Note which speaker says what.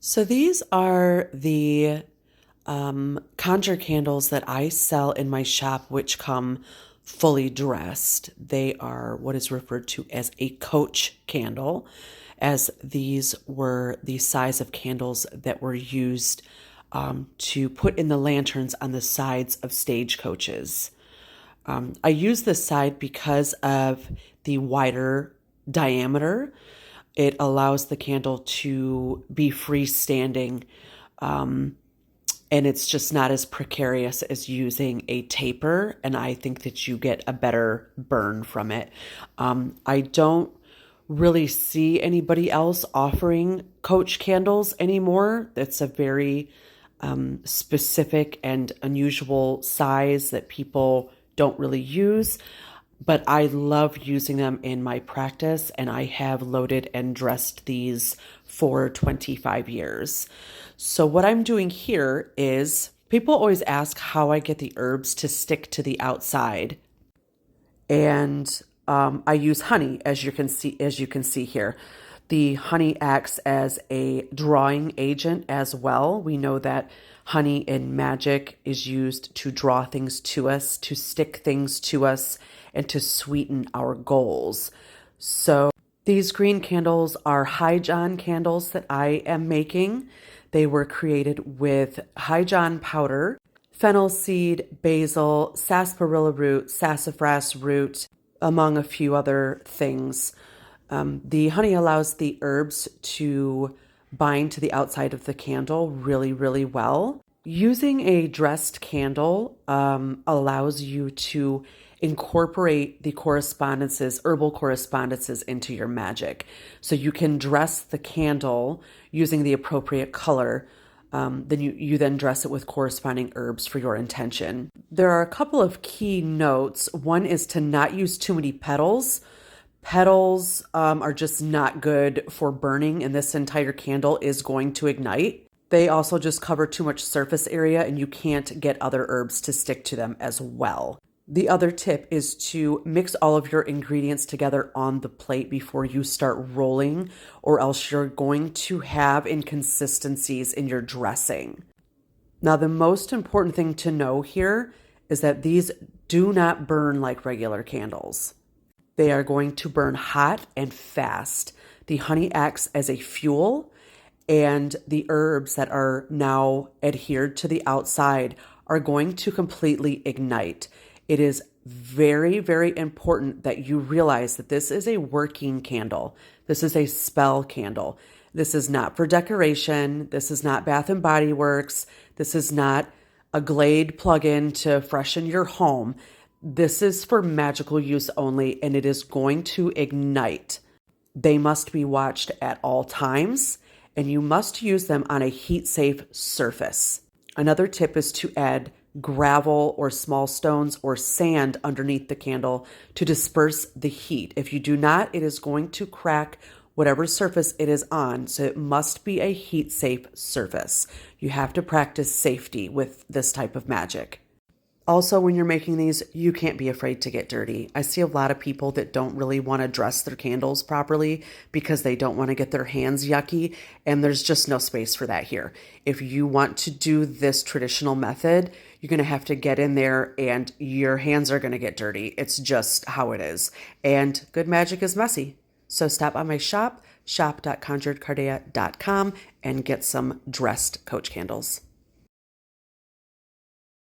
Speaker 1: So these are the Conjure candles that I sell in my shop, which come fully dressed. They are what is referred to as a coach candle, as these were the size of candles that were used to put in the lanterns on the sides of stagecoaches. I use this side because of the wider diameter. It allows the candle to be freestanding, and it's just not as precarious as using a taper, and I think that you get a better burn from it. I don't really see anybody else offering coach candles anymore. It's a very specific and unusual size that people don't really use, but I love using them in my practice, and I have loaded and dressed these for 25 years. So what I'm doing here is, people always ask how I get the herbs to stick to the outside, and I use honey, as you can see here. The honey acts as a drawing agent as well. We know that honey in magic is used to draw things to us, to stick things to us, and to sweeten our goals. So these green candles are High John candles that I am making. They were created with High John powder, fennel seed, basil, sarsaparilla root, sassafras root, among a few other things. The honey allows the herbs to bind to the outside of the candle really, really well. Using a dressed candle allows you to incorporate the herbal correspondences into your magic. So you can dress the candle using the appropriate color. Then you then dress it with corresponding herbs for your intention. There are a couple of key notes. One is to not use too many petals. Petals are just not good for burning, and this entire candle is going to ignite. They also just cover too much surface area, and you can't get other herbs to stick to them as well. The other tip is to mix all of your ingredients together on the plate before you start rolling, or else you're going to have inconsistencies in your dressing. Now, the most important thing to know here is that these do not burn like regular candles. They are going to burn hot and fast. The honey acts as a fuel, and the herbs that are now adhered to the outside are going to completely ignite. It is very, very important that you realize that this is a working candle. This is a spell candle. This is not for decoration. This is not Bath and Body Works. This is not a Glade plug-in to freshen your home. This is for magical use only, and it is going to ignite. They must be watched at all times, and you must use them on a heat-safe surface. Another tip is to add gravel or small stones or sand underneath the candle to disperse the heat. If you do not, it is going to crack whatever surface it is on, so it must be a heat-safe surface. You have to practice safety with this type of magic. Also, when you're making these, you can't be afraid to get dirty. I see a lot of people that don't really want to dress their candles properly because they don't want to get their hands yucky, and there's just no space for that here. If you want to do this traditional method, you're going to have to get in there and your hands are going to get dirty. It's just how it is. And good magic is messy. So stop by my shop, shop.conjuredcardia.com, and get some dressed coach candles.